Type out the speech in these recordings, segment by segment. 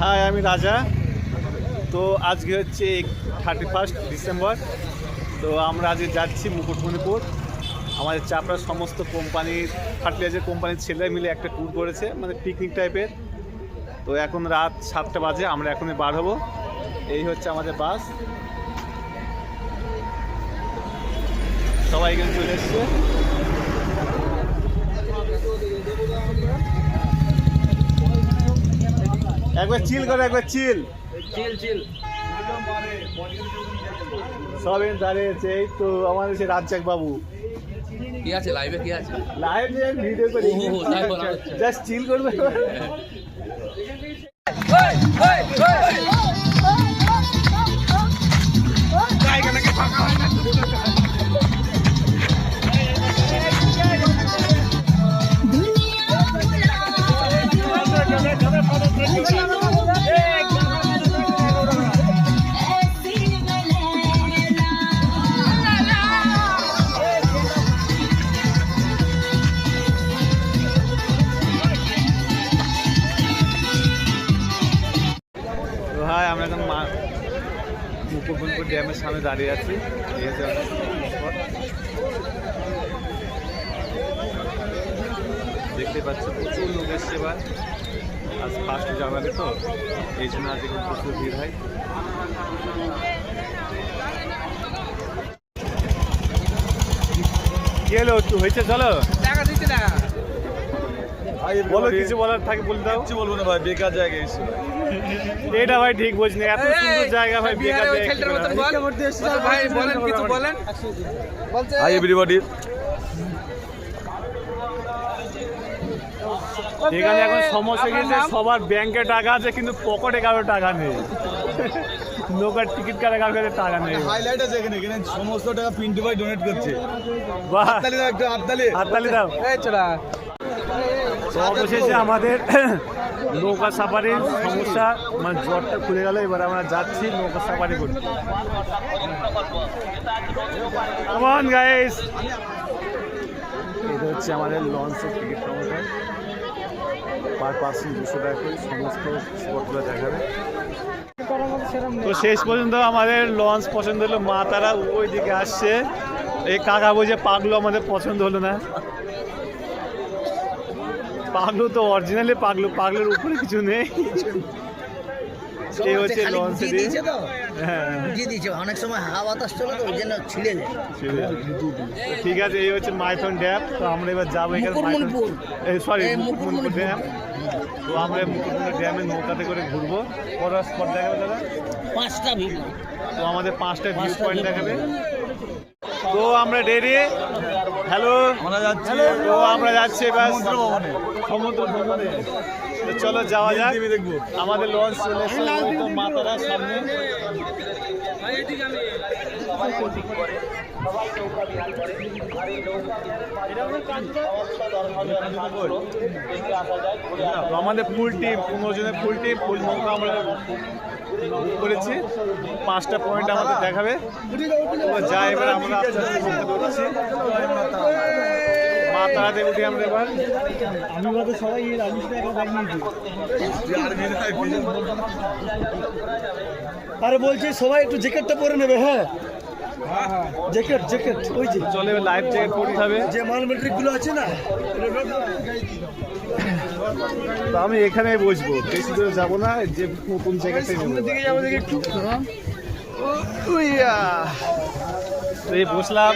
High, আমি রাজা। তো আজকে হচ্ছে 31 ডিসেম্বর। তো আমরা আজকে যাচ্ছি মুকুটমণিপুর। আমাদের চাপড়ার সমস্ত কোম্পানির, ফার্টিলাইজার কোম্পানির ছেলে মিলে একটা ট্যুর করেছে, মানে পিকনিক টাইপের। তো এখন রাত 7টা বাজে, আমরা এখনই বার হবো। এই হচ্ছে আমাদের বাস, সবাই এখানে চলে এসছে। একবার চিল করো, একবার চিল চিল চিল সব এখানে দাঁড়িয়েছে। এই তো আমাদের সে রাজ্জাক বাবু কি আছে লাইভে, কি আছে লাইভ নিয়ে ভিডিও করে জাস্ট চিল করবে। আমরা এখন মুকুটমণিপুর ড্যামের সামনে দাঁড়িয়ে আছি। দেখতে পাচ্ছি প্রচুর লোক এসছে। এবার আজ ফার্স্ট জানুয়ারি, তো এই জন্য আজ এখন প্রচুর ভিড় হয়। কি হলো, হয়েছে? চলো টাকা দিতে না, বলো, কিছু বলার থাকে বলে দাও। কিছু বলবো না ভাই, বেকার জায়গায় এসেছি। এটা ভাই ঠিক বলছি, এত সুন্দর জায়গা ভাই বেকার ভাই বলেন, কিছু বলেন। Hi everybody. এখানে এখন সমস্যা গেছে, সবার ব্যাংকে টাকা আছে কিন্তু পকেটে কারো টাকা নেই। নৌকার টিকিট কাটা কারোর কাছে টাকা নেই। হাইলাইট আছে এখানে, এখানে সমস্ত টাকা পিন্টু ভাই ডোনেট করছে। বাহ, হাততালি দাও, একটু হাততালি। হাততালি দাও। এই চলা তো অবশেষে আমাদের নৌকা সাফারির সমস্যা, মানে জ্বরটা খুলে গেল। এবার আমরা যাচ্ছি নৌকা সাফারি করতে। কাম অন গাইস, এটা হচ্ছে আমাদের লঞ্চের টিকিট কাউন্টার। পার পার্সন 200 টাকা করে সমস্ত স্পটগুলো দেখাবে। তো শেষ পর্যন্ত আমাদের লঞ্চ পছন্দ হলো। মা তারা ওই দিকে আসছে। এই কাকা বলছে পাগলু আমাদের পছন্দ হলো না। পাগলু তো অরিজিনালি পাগলু, পাগলুর উপরে কিছু নেই। এই হচ্ছে লঞ্চে অনেক সময় হাওয়া বাতাস চলে তো ওই জন্য ছিঁড়ে যায়। ঠিক আছে, এই হচ্ছে মাইথন ড্যাম। তো আমরা এবার যাবো এখানে, সরি মুকুটমণিপুর ড্যাম। তো আমরা মুকুটমণিপুর ড্যামে নৌকাতে করে ঘুরবো। বড় স্পট দেখাবে দাদা, 5টা ভিউ। তো আমাদের 5টা ভিউ পয়েন্ট দেখাবে। তো আমরা রেডি। হ্যালো, তো আমরা যাচ্ছি এবার সমুদ্র ভ্রমণে। তো চলো যাওয়া যাক। আমাদের লঞ্চ চলে এসেছে মাতারার সামনে। আমাদের ফুল টিম, 15 জনের ফুল টিম, ফুল নৌকা আমরা বুক করেছি। 5টা পয়েন্ট আমাদের দেখাবে। যাই এবার আমরা ধরছি মা তারাতে উঠি আমরা এবার। আমি সবাই আরে বলছি সবাই একটু জ্যাকেটটা পরে নেবে। হ্যাঁ জ্যাকেট জ্যাকেট ওই যে চলে লাইফ জ্যাকেট পরতে হবে। যে মাল মেট্রিক গুলো আছে না, তো আমি এখানেই বসবো, বেশি দূরে যাবো না। যে কোন জায়গাটাই দিকে যাবো দেখে একটু। এই বসলাম।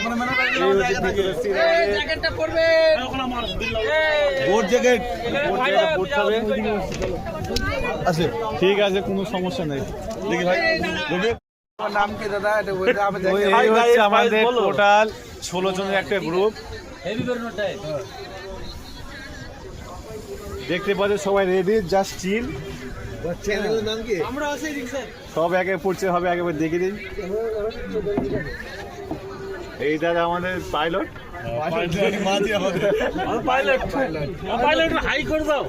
বোট জ্যাকেট পড়তে হবে। আছে, ঠিক আছে, কোনো সমস্যা নেই। দেখি ভাই নাম কি দাদা? এই হচ্ছে আমাদের টোটাল 16 জনের একটা গ্রুপ। দেখতে পাচ্ছেন সবাই রেডি, জাস্ট চিল। সব একে পড়ছে হবে, একেবারে দেখে দিন। এই দাদা আমাদের পাইলট। পাইলট হাই করে দাও।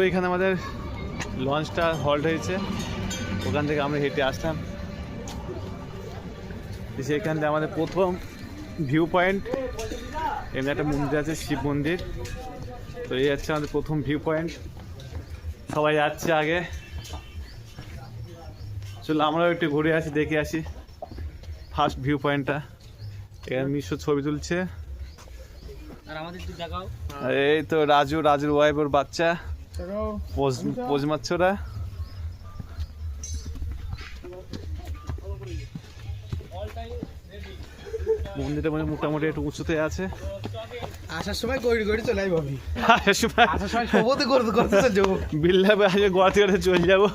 এখানে আমাদের লঞ্চটা হল্ট হয়েছে, ওখান থেকে আমরা হেঁটে আসলাম। সেখান থেকে আমাদের প্রথম ভিউ পয়েন্ট, এখানে একটা মন্দির আছে, শিব মন্দির। তো এই হচ্ছে আমাদের প্রথম ভিউ পয়েন্ট। সবাই যাচ্ছে আগে, চলো আমরাও একটু ঘুরে আসি, দেখে আসি ফার্স্ট ভিউ পয়েন্টটা। এখানে মিশো ছবি তুলছে, আর এই তো রাজুর ওয়াইফ, ওর বাচ্চা পোজ মারছে ওরা। মন্দিরটা মানে মোটামুটি একটু উঁচুতে আছে। আসার সময় গড়ি চলে আই ভাবি, আসার সময় সবতে করতে করতে যাবো, বিল্লা আগে গোয়াতে করে চলে যাবো।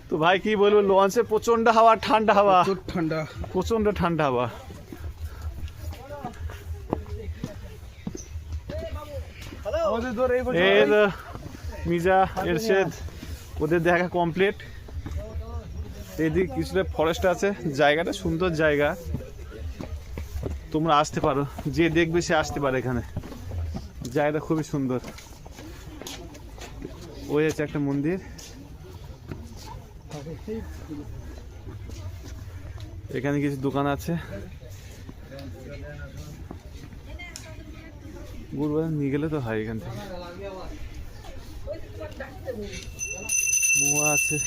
তো ভাই কি বলবো, লঞ্চে প্রচন্ড হাওয়া, ঠান্ডা হাওয়া, ঠান্ডা, প্রচন্ড ঠান্ডা হাওয়া। এই তো মিজা, এরশেদ, ওদের দেখা কমপ্লিট। এদিকে কিছুটা ফরেস্ট আছে, জায়গাটা সুন্দর জায়গা, তোমরা আসতে পারো, যে দেখবে সে আসতে পারে এখানে, জায়গাটা খুবই সুন্দর। ওই আছে একটা মন্দির, এখানে কিছু দোকান আছে। গুড়বাজার নিয়ে গেলে তো হয়, এখান থেকে মোয়া আছে,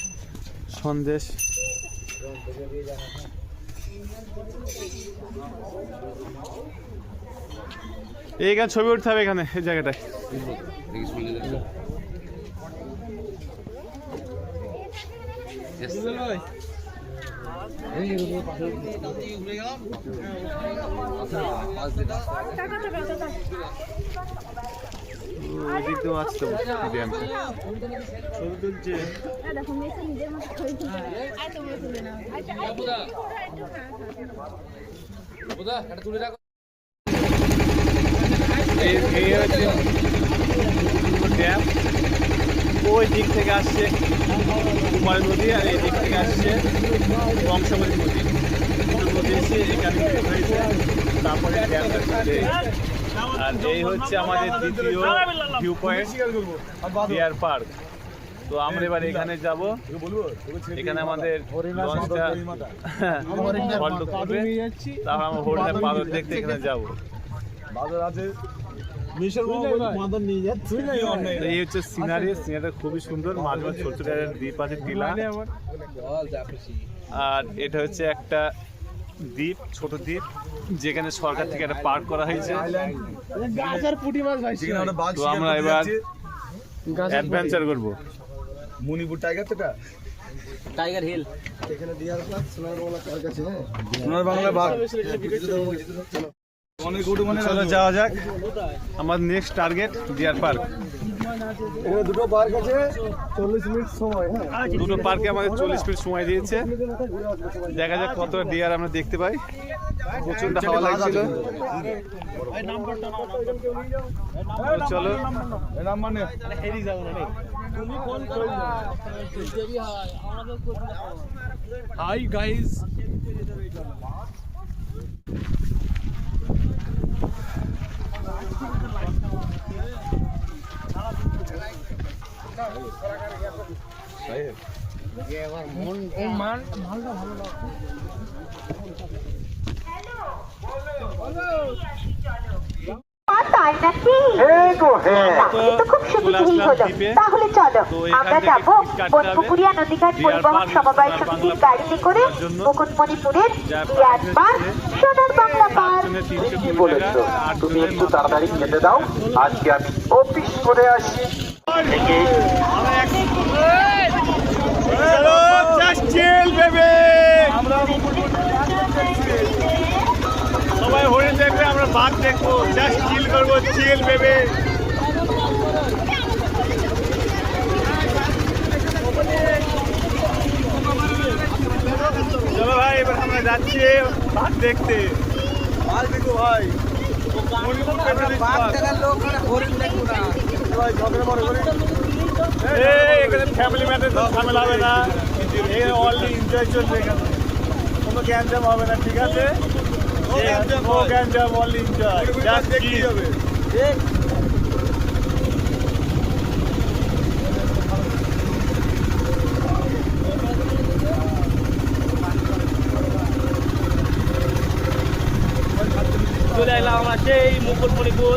সন্দেশ। এইখানে ছবি উঠতে হবে, এখানে এই জায়গাটায়। ওদিক তো আছে তো ড্যামটা, ছবি তুলছে। এই হচ্ছে ড্যাম, ওই দিক থেকে আসছে কুমারী নদী, আর এই দিক থেকে আসছে বংশাবলী নদী। নদী এসে এখানে হয়েছে, তারপরে ড্যামটা চলে। আর এই হচ্ছে আমাদের দ্বিতীয় ভিউ পয়েন্ট, ডিয়ার পার্ক। তো আমরা এবার এখানে যাব, এখানে আমাদের লঞ্চটা হল্ট করবে, তারপর আমরা হরিণের পালক দেখতে এখানে যাবো। এই হচ্ছে সিনারিটা খুবই সুন্দর, মাঝে মাঝে ছোট ছোট দ্বীপ আছে, টিলা। আর এটা হচ্ছে একটা দ্বীপ, ছোট দ্বীপ, যেখানে সরকার থেকে একটা পার্ক করা হয়েছে। তো আমরা এবার অ্যাডভেঞ্চার করবো। মণিপুর টাইগার, তো টাইগার হিল, এখানে ডিয়ার পার্ক, সোনার বাংলা বাঘ। চলো যাওয়া যাক, আমার নেক্সট টার্গেট ডিয়ার পার্ক। এখানে দুটো পার্ক আছে, 40 মিনিট সময়। দুটো পার্কে আমাদের 40 মিনিট সময় দিয়েছে, দেখা যাক কত ডিয়ার আমরা দেখতে পাই। প্রচন্ড হাওয়া লাগছিল। চলো হাই গাইস, তাই নাকি? তো খুব সুবিধেই হলো। তাহলে চলো আমরা যাবো বনপুকুরিয়া নদীঘাট পরিবহন সমবায় সমিতির গাড়িতে করে মুকুটমণিপুরের ডিয়ার পার্ক, সোনার বাংলা পার্ক। ঠিকই বলেছ, তুমি একটু তাড়াতাড়ি খেতে দাও, আজকে আমি অফিস করে আসি। সবাই হরিণ দেখবে, আমরা বাঘ দেখবো, জাস্ট চিল করবো, চিল বেবে। চলো ভাই, এবার আমরা যাচ্ছি বাঘ দেখতে। বাঘ দেখো ভাই, এখানে ফ্যামিলি ম্যাটার ঝামেলা হবে না, এখানে অনলি এনজয় চলবে, এখানে কোনো গ্যাঞ্জাম হবে না, ঠিক আছে? নো গ্যাঞ্জা অনলি এনজয় জাস্ট কি হবে চলে এলাম আমরা সেই মুকুটমণিপুর,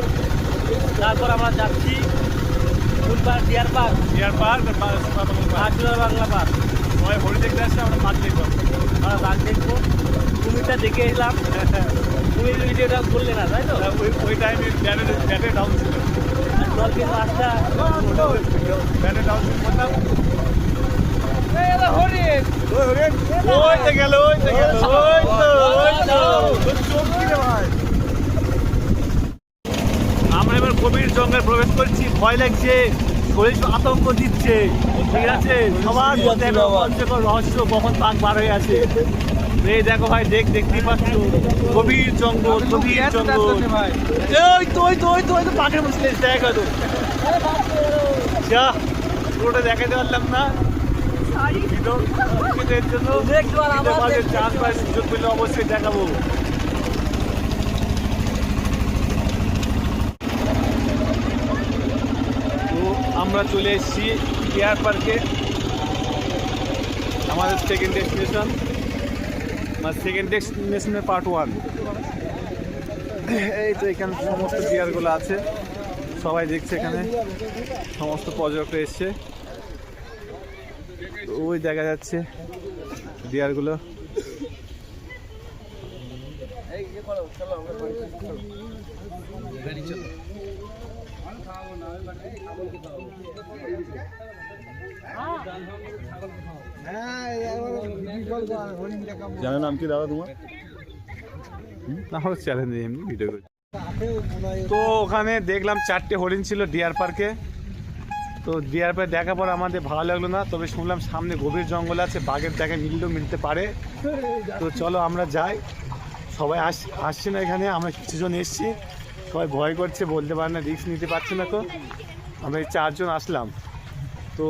তারপর আমরা যাচ্ছি ফুলপাড় ডিয়ার পার্ক আর সোনার বাংলা পার্ক। সবাই হরি দেখতে আসছে, আমরা মাছ দেখবো। আমরা বাঘ দেখবো, কুমিরটা দেখে এলাম। কুমির ভিডিওটা বললে না, তাই তো? ওই টাইমে ব্যাটে ডাউন ছিল, জলকে রাস্তা ব্যাটে ডাউন ছিল বললাম। ওই তো গেল, ওই তো গেল, ওই তো চোখ কিনে ভাই। আমরা এবার গভীর জঙ্গলে প্রবেশ করছি, ভয় লাগছে, শরীর আতঙ্ক দিচ্ছে, ঠিক আছে? সবার মধ্যে একটা রোমাঞ্চকর রহস্য, কখন বাঘ বার হয়ে আছে। এই দেখো ভাই, দেখতেই পাচ্ছ, গভীর জঙ্গল, গভীর জঙ্গল। ওই তো ওই তো ওই তো ওই তো বাঘের মুসলে দেখা তো, যা পুরোটা দেখাতে পারলাম না। এর জন্য চাষবাস সুযোগ পেলে অবশ্যই দেখাবো। আমরা চলে এসেছি ডিয়ার পার্কে, আমাদের সেকেন্ড ডেস্টিনেশন, সেকেন্ড ডেস্টিনেশনের পার্ট 1। এই তো এখানে সমস্ত ডিয়ারগুলো আছে, সবাই দেখছে, এখানে সমস্ত পর্যটক এসছে, ওই দেখা যাচ্ছে ডিয়ারগুলো। জানো নাম কি দাদা তোমার? আমার চ্যালেঞ্জ এমনি ভিডিও করছি। তো ওখানে দেখলাম 4টে হরিণ ছিল ডিয়ার পার্কে। তো ডিয়ার পার্কে দেখার পর আমাদের ভালো লাগলো না, তবে শুনলাম সামনে গভীর জঙ্গল আছে, বাঘের দেখা মিলতে পারে। তো চলো আমরা যাই। সবাই আসছে না এখানে, আমরা কিছুজন এসছি, সবাই ভয় করছে, বলতে পারে না, রিস্ক নিতে পারছে না। তো আমরা এই 4 জন আসলাম, তো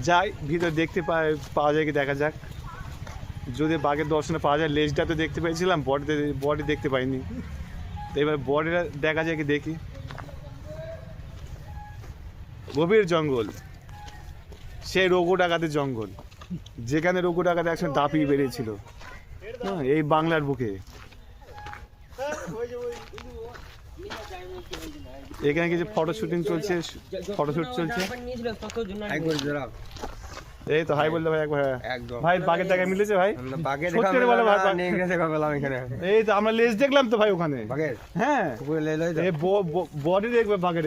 যাই ভিতরে, দেখতে পাওয়া যায় কি দেখা যাক। যদি বাঘের দর্শনে পাওয়া যায়, লেজটা তো দেখতে পেয়েছিলাম, বডি দেখতে পাইনি। তো এবার বডিটা দেখা যায় কি দেখি। গভীর জঙ্গল, সেই রঘু ডাকাতের জঙ্গল, যেখানে রঘু ডাকাত একসঙ্গে দাপিয়ে বেরিয়েছিল, এই বাংলার বুকে। এখানে কিছু ফটোশুট চলছে। এই তো হাই বলতে ভাই একবার, ভাই বাঘের দেখা মিলেছে ভাই? সত্যি বলো ভাই, এই তো আমরা লেজ দেখলাম তো ভাই ওখানে। হ্যাঁ, বডি দেখবে বাঘের।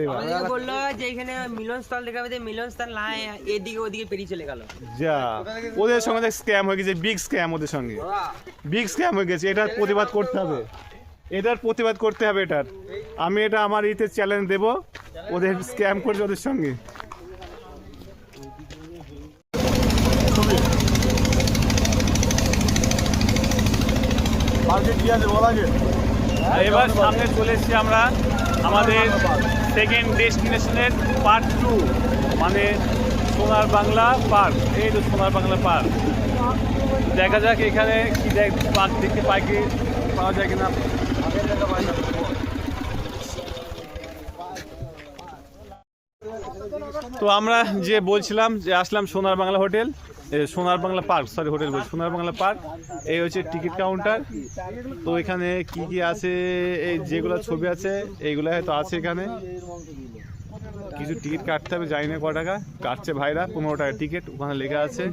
বললো যে এখানে মিলনস্থল দেখাবে, মিলনস্থল না এদিকে ওদিকে পেরিয়ে চলে গেল। যা, ওদের সঙ্গে স্ক্যাম হয়ে গেছে, বিগ স্ক্যাম ওদের সঙ্গে, বিগ স্ক্যাম হয়ে গেছে। এটার প্রতিবাদ করতে হবে, এটার। আমি এটা আমার ইতে চ্যালেঞ্জ দেবো, ওদের স্ক্যাম করছে ওদের সঙ্গে। এবার সামনে চলে এসেছি আমরা আমাদের সেকেন্ড ডেস্টিনেশনের পার্ট 2, মানে সোনার বাংলা পার্ক। এই তো সোনার বাংলা পার্ক, দেখা যাক এখানে কি পার্ক দেখতে পাওয়া যায় কিনা। তো আমরা যে বলছিলাম যে আসলাম সোনার বাংলা হোটেল, সোনার বাংলা পার্ক, সরি হোটেল বলছি, সোনার বাংলা পার্ক। এই হচ্ছে টিকিট কাউন্টার। তো এখানে কি কি আছে, এই যেগুলো ছবি আছে এইগুলো হয়তো আছে এখানে। কিছু টিকিট কাটতে হবে, জানি না ক টাকা কাটছে ভাইরা, 15 টাকা টিকিট, ওখানে লেখা আছে।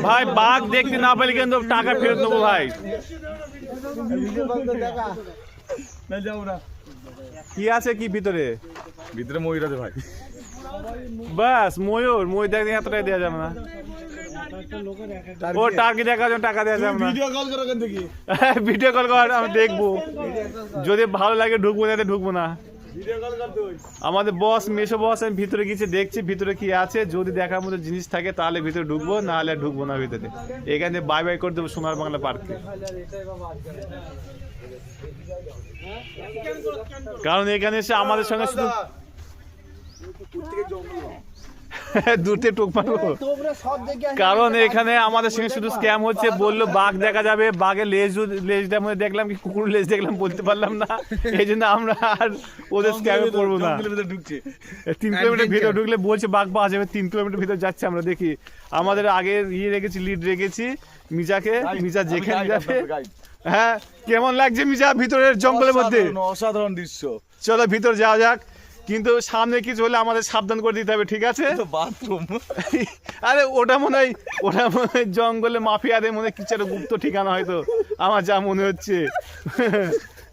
ভাই বাঘ দেখতে না পেলে কিন্তু টাকা ফেরত দেবো ভাই। কি আছে কি ভিতরে? ময়ূর আছে ভাই, বাস ময়ূর দেখতে এত টাকা দেওয়া যাবে না। ও টার্কি দেখার জন্য টাকা দেওয়া যাবে না। ভিডিও কল কর, আমি দেখবো, যদি ভালো লাগে ঢুকবো, না ঢুকবো না। আমাদের বস, মেসো বস, আমি ভিতরে গিয়েছি, দেখছি ভিতরে কি আছে, যদি দেখার মতো জিনিস থাকে তাহলে ভিতরে ঢুকবো, না হলে ঢুকবো না ভিতরে। এখানে বাই বাই করে দেবো সোনার বাংলা পার্কে, কারণ এখানে এসে আমাদের সঙ্গে শুধু দুটো টোক মারবো, কারণ এখানে আমাদের সঙ্গে শুধু স্ক্যাম হচ্ছে। বললো বাঘ দেখা যাবে, বাঘের লেজটার মধ্যে দেখলাম কি কুকুর লেজ দেখলাম, বলতে পারলাম না, এই জন্য আমরা আর ওদের স্ক্যামে পড়বো না। 3 কিলোমিটার ভিতরে ঢুকলে বলছে বাঘ পাওয়া যাবে, 3 কিলোমিটার ভিতরে যাচ্ছে। আমরা দেখি, আমাদের আগে রেখেছি, লিড রেখেছি মিজাকে, মিজা যেখানে যাবে। হ্যাঁ, কেমন লাগছে মিজা ভিতরের জঙ্গলের মধ্যে? অসাধারণ দৃশ্য। চলো ভিতর যাওয়া যাক, কিন্তু সামনে কিছু হলে আমাদের সাবধান করে দিতে হবে, ঠিক আছে? বাথরুম। আরে ওটা মনে হয় জঙ্গলে মাফিয়াদের মনে হয় কিছু একটা গুপ্ত ঠিকানা হয়তো, আমার যা মনে হচ্ছে।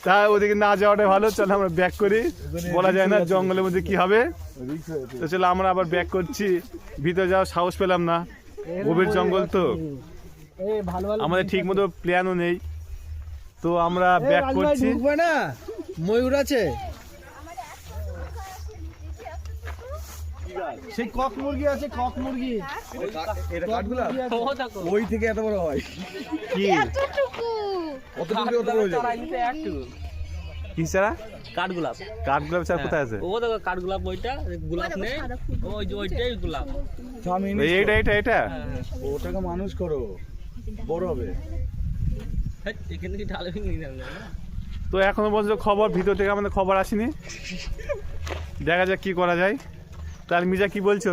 তা ওদিকে না যাওয়াটাই ভালো। চলো আমরা ব্যাক করি, বলা যায় না জঙ্গলের মধ্যে কি হবে। তো চলো আমরা আবার ব্যাক করছি, ভিতরে যাওয়ার সাহস পেলাম না, গভীর জঙ্গল তো, আমাদের ঠিক মতো প্ল্যানও নেই, তো আমরা ব্যাক করছি। না ময়ূর আছে, সেই কক মুরগি আছে, কক মুরগি। এটা কাঠগোলাপ, ওই থেকে এত বড় হয় কি কি ছাড়া? কাঠগোলাপ। কাঠগোলাপ ছাড়া কোথায় আছে? ও দেখো কাঠগোলাপ, ওইটা গোলাপ নেই, ওই যে ওইটাই গোলাপ। এইটা এটা এটা ওটাকে মানুষ করো, বড় হবে। এখানে কি ঢালে নিয়ে যাবে না? তো এখনো পর্যন্ত খবর ভিতর থেকে আমাদের খবর আসেনি, দেখা যাক কি করা যায়। তার মিজা কি বলছো?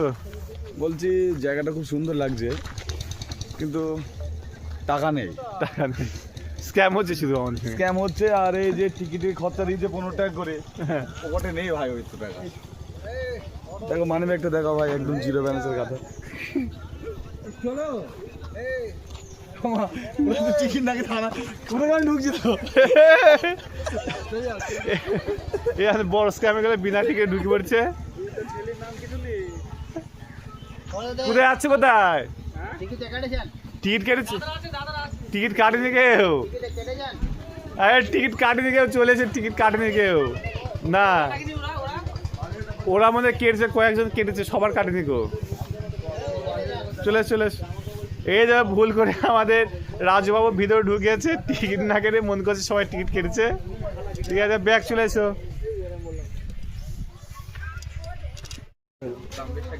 বলছি জায়গাটা খুব সুন্দর লাগছে, কিন্তু টাকা নেই। টাকা নেই, স্ক্যাম হচ্ছে শুধু আমাদের। স্ক্যাম হচ্ছে, আর এই যে টিকিটের খরচা দিয়েছে 15 টাকা করে, পকেটে নেই ভাই ওই তো টাকা। দেখো মানে একটা দেখো ভাই, একদম জিরো ব্যালেন্সের কথা। চলো টিকিট নাকি থানা কোনো গান ঢুকছে তো, বড় স্ক্যামে গেলে বিনা টিকিটে ঢুকে পড়ছে। কোথায় আছে, কোথায় টিকিট কেটেছে? টিকিট কাটেনি কেউ? আরে টিকিট কাটেনি কেউ, চলেছে টিকিট কাটেনি কেউ না, ওরা মনে কেটেছে, কয়েকজন কেটেছে, সবার কাটেনি কেউ। চলে চলে এই যা ভুল করে আমাদের রাজুবাবু ভিতরে ঢুকেছে, টিকিট না কেটে মন করছে সবাই টিকিট কেটেছে। ঠিক আছে, ব্যাগ চলে এসো।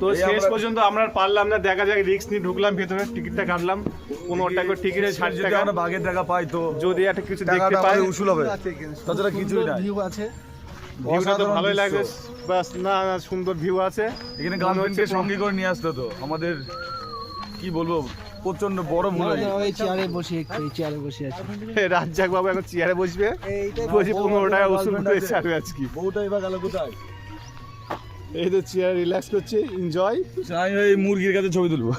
তো শেষ পর্যন্ত আমরা পারলাম না, দেখা যাক, রিস্ক নিয়ে ঢুকলাম ভেতরে, টিকিটটা কাটলাম 15 টাকা করে টিকিটে, 60 টাকা। আমরা বাঘের টাকা পাই তো যদি একটা কিছু দেখতে পাই উসুল হবে, তাছাড়া কিছুই না। ভিউ আছে, ভিউটা তো ভালোই লাগে, বাস না সুন্দর ভিউ আছে। এখানে গার্লফ্রেন্ডকে সঙ্গে করে নিয়ে আসতো তো, আমাদের কি বলবো প্রচন্ড বড় ভুল হয়েছে। ওই চেয়ারে বসে, এই চেয়ারে বসে আছে রাজ্জাক বাবু এখন চেয়ারে বসবে, 15 টাকা উসুল করে ছাড়বে আজকে। বউটা এবার গেল কোথায়? এই তো চেয়ার রিল্যাক্স করছে, এনজয়। আমি ওই মুরগির কাছে ছবি তুলবো।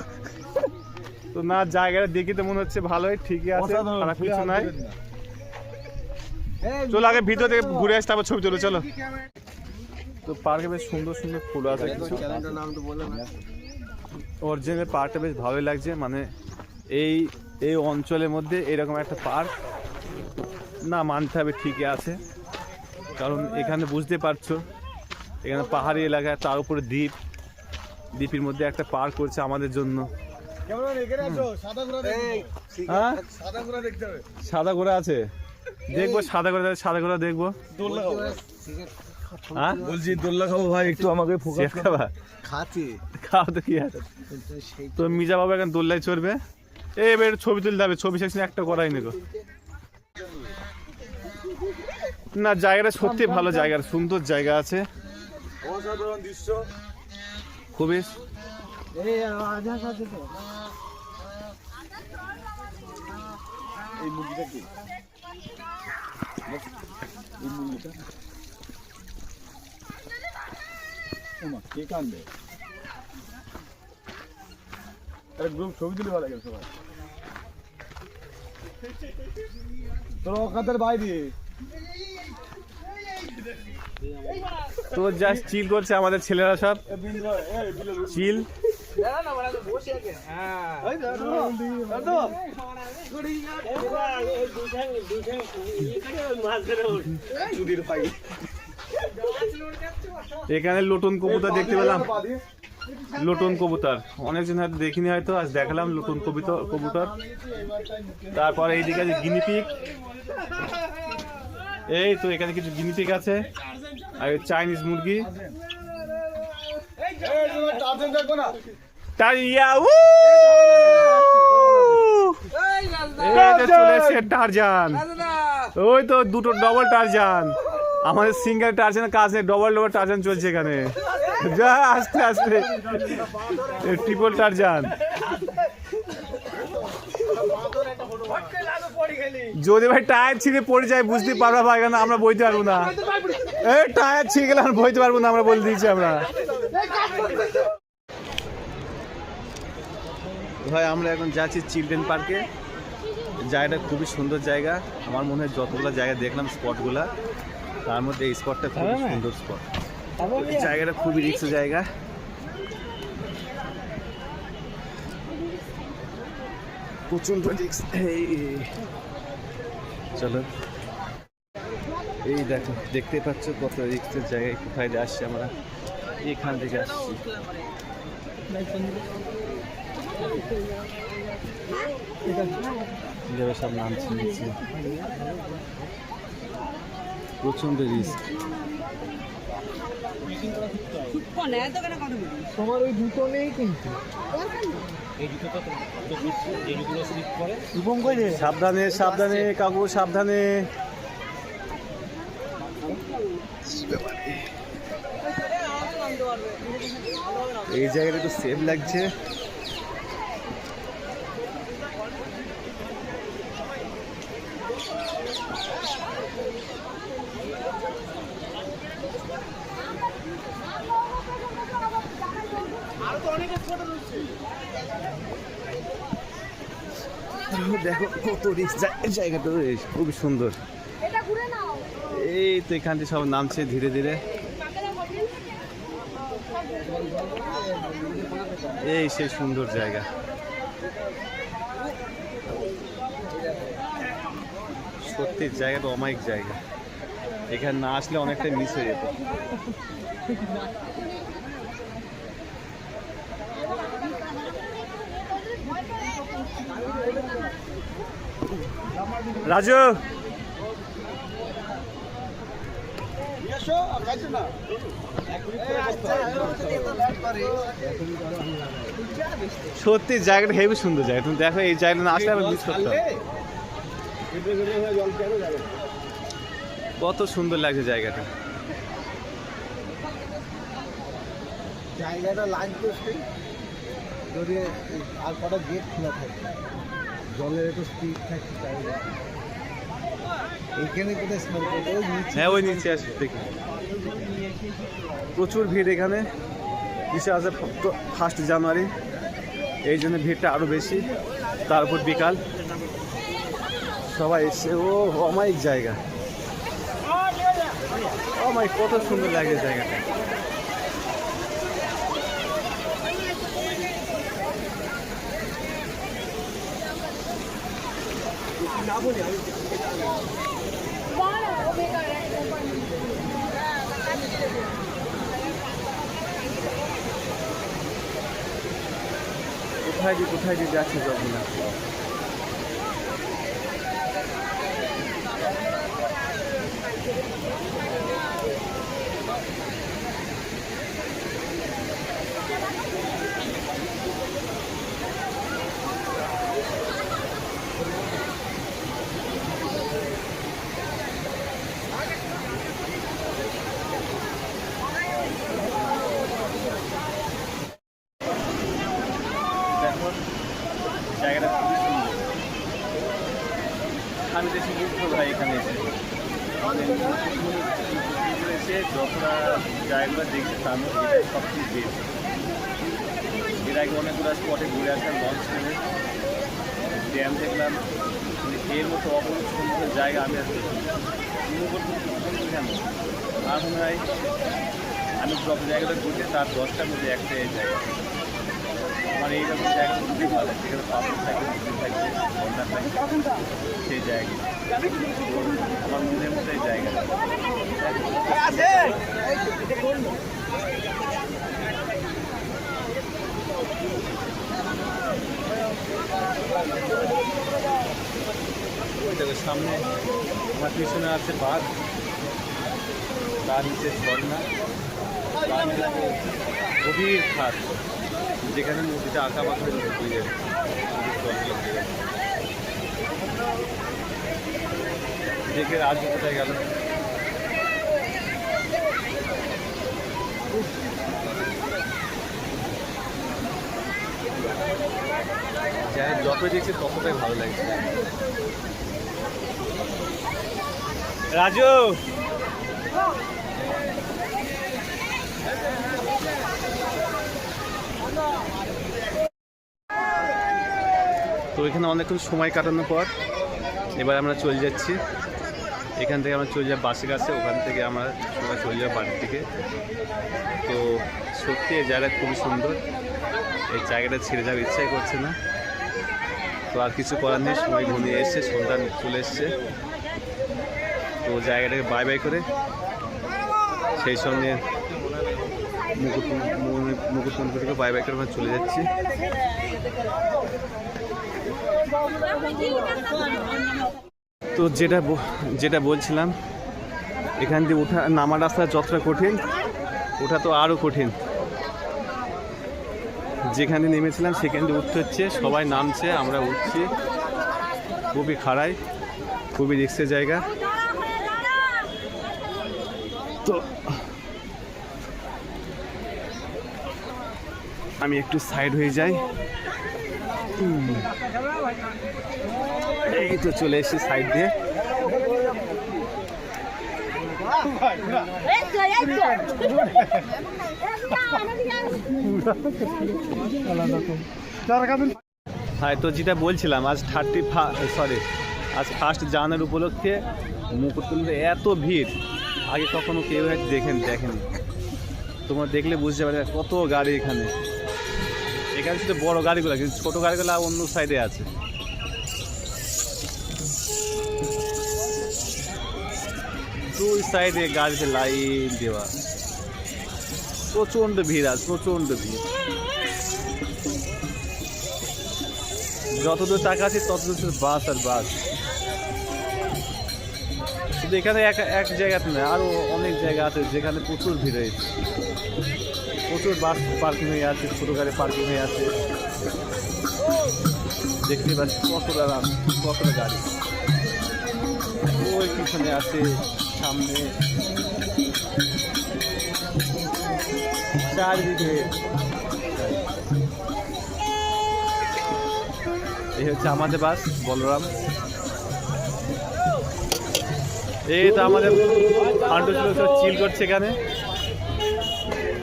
তো না, জায়গাটা দেখি তো মনে হচ্ছে ভালোই, ঠিকই আছে, খারাপ কিছু নাই। চলো আগে ভিতর থেকে ঘুরে আসতে, আবার ছবি তুলো, চলো। তো পার্কে বেশ সুন্দর সুন্দর ফুল আছে কিছু, অরিজিনাল পার্কটা বেশ ভালোই লাগছে। মানে এই অঞ্চলের মধ্যে এরকম একটা পার্ক না মানতে হবে, ঠিকই আছে, কারণ এখানে বুঝতে পারছো এখানে পাহাড়ি এলাকা, তার উপরে দ্বীপ, দ্বীপের মধ্যে একটা পার্ক করছে আমাদের জন্য। হ্যাঁ সাদা ঘোড়া আছে, দেখবো সাদা ঘোড়া দেখবো। হ্যাঁ বলছি দোল্লা খাবো ভাই, একটু আমাকে ফোকাস খাবা, খাও তো কি আছে। তো মিজা বাবা এখন দোল্লায় চড়বে, এবার ছবি তুলতে হবে, ছবি সেকশন একটা করাই নেই না। জায়গাটা সত্যি ভালো জায়গা, সুন্দর জায়গা আছে, অসাধারণ দৃশ্য খুবই। এই মুরগিটা কি, এই মুরগিটা কে কান্দে? গ্রুপ ছবি তুলে ভালো লাগে সবাই, তোর অকাতের বাইরে। তো জাস্ট চিল করছে আমাদের ছেলেরা, সব চিল। এখানে লোটন কবুতর দেখতে পেলাম, লোটন কবুতর অনেকজন হয়তো দেখিনি, হয়তো আজ দেখালাম লোটন কবুতর। তারপর এইদিকে আছে গিনিপিগ, এই তো এখানে কিছু গিনিপিগ আছে, আর চাইনিজ মুরগি। টারজিয়া চলে এসছে টারজান। ওই তো দুটো ডবল টারজান, আমাদের সিঙ্গেল টারজানের কাজ নেই, ডবল ডবল টারজান চলছে এখানে। যা আস্তে আস্তে ট্রিপল টারজান। যদি ভাই টায়ার ছিঁড়ে পড়ে যায় বুঝতে পারবা ভাই, কেন আমরা বইতে পারবো না। এই টায়ার ছিঁড়ে গেলে আমরা বইতে পারবো না, আমরা বলে দিয়েছি আমরা। ভাই আমরা এখন যাচ্ছি চিলড্রেন পার্কে। জায়গাটা খুবই সুন্দর জায়গা, আমার মনে হয় যতগুলো জায়গা দেখলাম স্পটগুলা, তার মধ্যে এই স্পটটা খুবই সুন্দর স্পট। জায়গাটা খুবই রিক্স জায়গা। প্রচন্ড রিক্স। চলো এই দেখো, দেখতে পাচ্ছ কত রিক্সের জায়গায় কোথায় আসছি আমরা, এখান থেকে আসছি। সব নামছে নিচ্ছে, প্রচন্ড রিস্ক। তোমার ওই জুতো নেই কিন্তু, সাবধানে সাবধানে কাকু, সাবধানে। এই জায়গাটা একটু সেফ লাগছে। দেখো কত রিস্ক, জায়গাটা খুবই সুন্দর। এই তো এখান থেকে সব নামছে ধীরে ধীরে। এই সেই সুন্দর জায়গা, সত্যি জায়গাটা অমায়িক জায়গা। এখানে না আসলে অনেকটাই মিস হয়ে যেত। রাজু সত্যি জায়গাটা হেবি সুন্দর জায়গা। তুমি দেখো এই জায়গাটা না আসলে আমি মিস করতাম। কত সুন্দর লাগছে জায়গাটা। জায়গাটা লাগবে যদি আর কটা গেট খোলা থাকে, জলের একটু স্পিড থাকে জায়গা। এইখানে কোথায় স্মেল করবে? হ্যাঁ ওই নিচে আসে দেখি, প্রচুর ভিড় এখানে। কিসে আছে 1 জানুয়ারি, এই জন্য ভিড়টা আরও বেশি। তারপর বিকাল সবাই এসে, ও অমায়িক জায়গা, অমায়িক, কত সুন্দর লাগে জায়গাটা। কোথায় যে যাচ্ছে যখন না। জায়গাটা খুবই সুন্দর। আমি বেশি মুগ্ধ ভাই এখানে এসে, এসে যতটা জায়গাগুলো দেখছি তার মধ্যে এটাই সবচেয়ে বেস্ট। এর আগে অনেকগুলো স্পটে ঘুরে আসলাম, লঞ্চ করে ড্যাম দেখলাম, এর মতো অপরূপ সুন্দর জায়গা আমি আর কেন। আর মনে হয় আমি সব জায়গাটা ঘুরতে তার 10টার মধ্যে একটা জায়গা। আমার এইরকম জায়গা খুবই ভালো, যেখানে পাথর থাকে, থাকবে, বন্যা থাকে, সেই জায়গা আমার মনের মতো এই জায়গা। সামনে আমার পিছনে আছে বাঘ, তার নিচে ঝর্ণা, গভীর খাত, যেখানে নদীটা আঁকা বাঁকা হয়ে যায়। দেখে রাজ্য কোথায় গেল। যতই দেখছি ততটাই ভালো লাগছে। রাজু, তো এখানে অনেকক্ষণ সময় কাটানোর পর এবার আমরা চলে যাচ্ছি। এখান থেকে আমরা চলে যাব বাসের কাছে, ওখান থেকে আমরা সবাই চলে যাব বাড়ির দিকে। তো সত্যি এই জায়গা খুবই সুন্দর, এই জায়গাটা ছেড়ে যাওয়ার ইচ্ছাই করছে না। তো আর কিছু করার নেই, সময় ঘনিয়ে এসছে, সন্ধ্যা চলে এসছে। তো জায়গাটাকে বাই বাই করে সেই সঙ্গে মুকুটমণিপুর থেকে বাই বাই করে আমরা চলে যাচ্ছি। তো যেটা বলছিলাম, এখান দিয়ে ওঠা নামা রাস্তা যতটা কঠিন, ওঠা তো আরও কঠিন। যেখানে নেমেছিলাম সেখান দিয়ে উঠতে হচ্ছে, সবাই নামছে, আমরা উঠছি। খুবই খাড়াই, খুবই রিস্কের জায়গা। তো আমি একটু সাইড হয়ে যাই। এই তো চলে এসেছি সাইড দিয়ে। হ্যাঁ, তো যেটা বলছিলাম, আজ আজ 1 জানুয়ারি উপলক্ষে মুকুটমণিপুরে এত ভিড় আগে কখনো কেউ দেখেনি। তোমরা দেখলে বুঝতে পারবে কত গাড়ি এখানে। এখানে শুধু বড় গাড়িগুলো, কিন্তু ছোটো গাড়িগুলো অন্য সাইডে আছে। দুই সাইডে গাড়িতে লাইন দেওয়া, প্রচণ্ড ভিড় আছে, প্রচণ্ড ভিড়। যতদূর টাকা আছে ততদূর বাস আর বাস। কিন্তু এখানে এক জায়গাতে নয়, আরও অনেক জায়গা আছে যেখানে প্রচুর ভিড় হয়েছে। প্রচুর বাস পার্কিং হয়ে আছে, ছোটো গাড়ি পার্কিং হয়ে আছে। দেখতে পাচ্ছি কতটা গাড়ি। ওই পিছনে আছে, সামনে, চারিদিকে। এই হচ্ছে আমাদের বাস বলরাম। এই তো আমাদের ফান্ডু চিল করছে এখানে,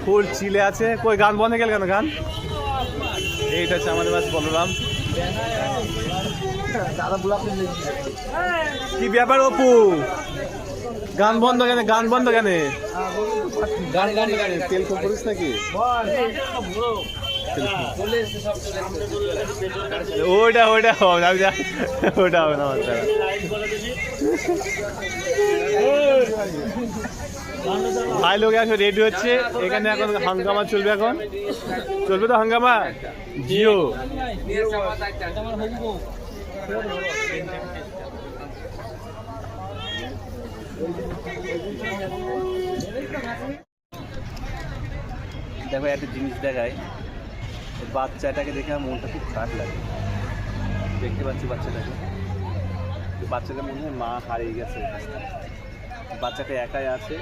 ফুল চিলে আছে। কই গান বন্ধ গেল কেন? গান এইটা হচ্ছে আমাদের বাস বলরাম। কি ব্যাপার অপু, গান বন্ধ কেন? গান বন্ধ কেন? তেল কম করিস নাকি? ওটা হবে না। ভাই লোক এখন রেডি হচ্ছে, এখানে এখন হাঙ্গামা চলবে। এখন চলবে তো হাঙ্গামা। জিও দেখো, একটা জিনিস দেখায়, বাচ্চাটাকে দেখে আমার মনটা খুব খারাপ লাগে। দেখতে পাচ্ছি বাচ্চাটা মনে হয় মা হারিয়ে গেছে। বাচ্চাটা একাই আছে,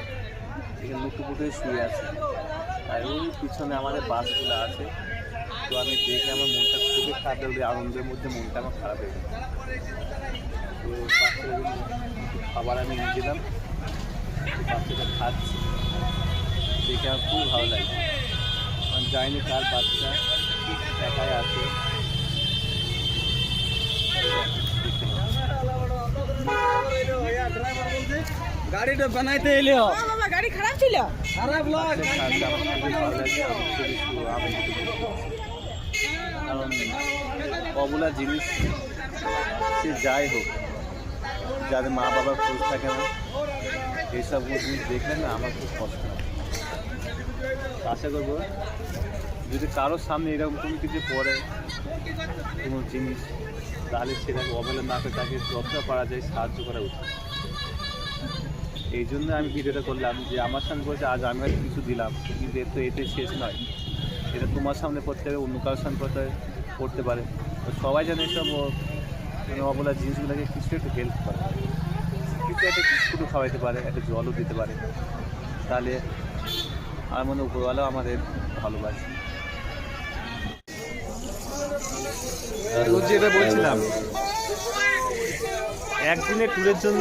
এখানে লুকুপুটে শুয়ে আছে। আর ওই পিছনে আমাদের বাসগুলো আছে। তো আমি দেখে আমার মনটা খুবই খারাপ লাগবে, আনন্দের মধ্যে মনটা আমার খারাপ হয়ে গেছে। তো বাচ্চাটা খাবার আমি নিয়ে গেলাম, বাচ্চাটা খাচ্ছি, দেখে আমার খুব ভালো লাগে। আমি জানি কার বাচ্চা একাই আছে। গাড়িটা বানাইতে এলে গাড়ি খারাপ ছিল, খারাপ কারণ অবলা জিনিস সে যাই হোক, যাদের মা বাবার খোঁজ থাকে না, এইসব জিনিস দেখলে না আমার খুব কষ্ট হয়। আশা করবো যদি কারোর সামনে এরকম কোনো কিছু পড়ে কোনো জিনিস, তাহলে সেটাকে অবহেলা না করে তাকে যতটা পারা যায় সাহায্য করা উচিত। এই জন্য আমি ভিডিওটা করলাম যে আমার সঙ্গে বলছে আজ আমি হয়তো কিছু দিলাম, কিন্তু এর তো এতে শেষ নয়, এটা তোমার সামনে করতে হবে, অন্য কারোর সামনে করতে পারে। তো সবাই যেন এসব অবলা জিনিসগুলোকে কিছু একটু হেল্প করে, কিছু একটা বিস্কুটও খাওয়াইতে পারে, একটা জলও দিতে পারে, তাহলে আমার মনে উপরওয়ালাও আমাদের ভালোবাসে। যেটা বলছিলাম, একদিনের ট্যুরের জন্য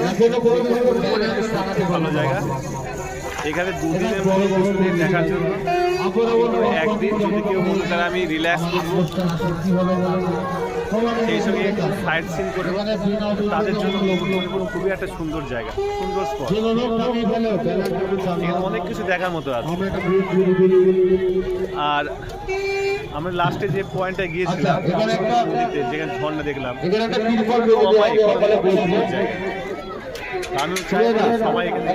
সবচেয়ে ভালো জায়গা। এখানে দুদিনের মতো কিছুদিন দেখার জন্য, কিন্তু একদিন যদি কেউ মনে করে আমি রিল্যাক্স করবো, সেই সঙ্গে একটু সাইট সিন করবো, তাদের জন্য মুকুটমণিপুর খুবই একটা সুন্দর জায়গা, সুন্দর স্পট। এখানে অনেক কিছু দেখার মতো আছে। আর আমরা লাস্টে যে পয়েন্টটা গিয়েছিলাম নদীতে, যেখানে ঝর্ণা দেখলাম, আমি চাই সবাই এখানে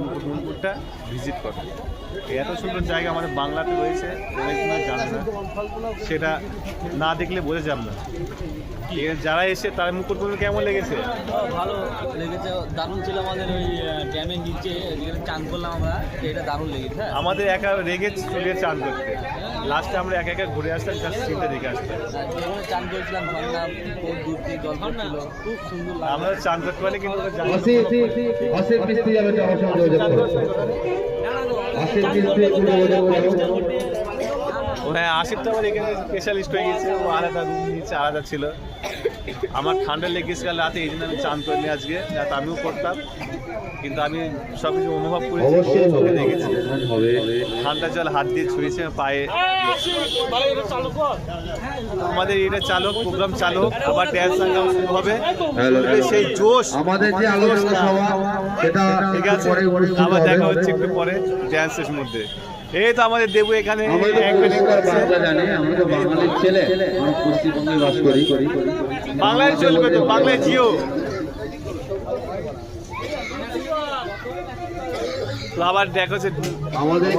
মুকুটমণিপুরটা ভিজিট করে। এত সুন্দর জায়গা আমাদের বাংলাতে রয়েছে, অনেকজন জানে না, সেটা না দেখলে বোঝা যাবে না। যারা এসে তারা মুকুটমণিপুর কেমন লেগেছে? ভালো লেগেছে, দারুণ ছিল। আমাদের ওই ড্যামের নিচে যেখানে চান করলাম আমরা, এটা দারুণ লেগেছে। আমাদের একা রেগে চলে চান করতে, লাস্টে আমরা একা একা ঘুরে আসতাম, জাস্ট সিনটা দেখে আসতাম। যেখানে চান করেছিলাম ঝর্ণা, খুব দূর থেকে জল পড়ছিল, খুব সুন্দর লাগলো। আমরা চান করতে পারি, কিন্তু হ্যাঁ, আশিফ তো আমার এখানে স্পেশালিস্ট হয়ে গেছে, ও আলাদা রুম নিচে আলাদা ছিল। আমার ঠান্ডা লেগেছিল রাতে, এই জন্য আমি চান করিনি আজকে, যাতে আমিও করতাম, কিন্তু আমি সব কিছু অনুভব করেছি, চোখে দেখেছি। ঠান্ডা জল হাত দিয়ে ছুঁয়েছে পায়ে। আমাদের এটা চালক, প্রোগ্রাম চালক, আবার ড্যান্স সাংগাম শুরু হবে, সেই জোশ আমাদের যে আলোচনা সভা সেটা ঠিক আছে। আবার দেখা হচ্ছে একটু পরে ড্যান্সের মধ্যে। এই তো আমাদের দেবু এখানে বাংলায় চলবে, তো বাংলায় জিও। তো আবার দেখো যে আমাদের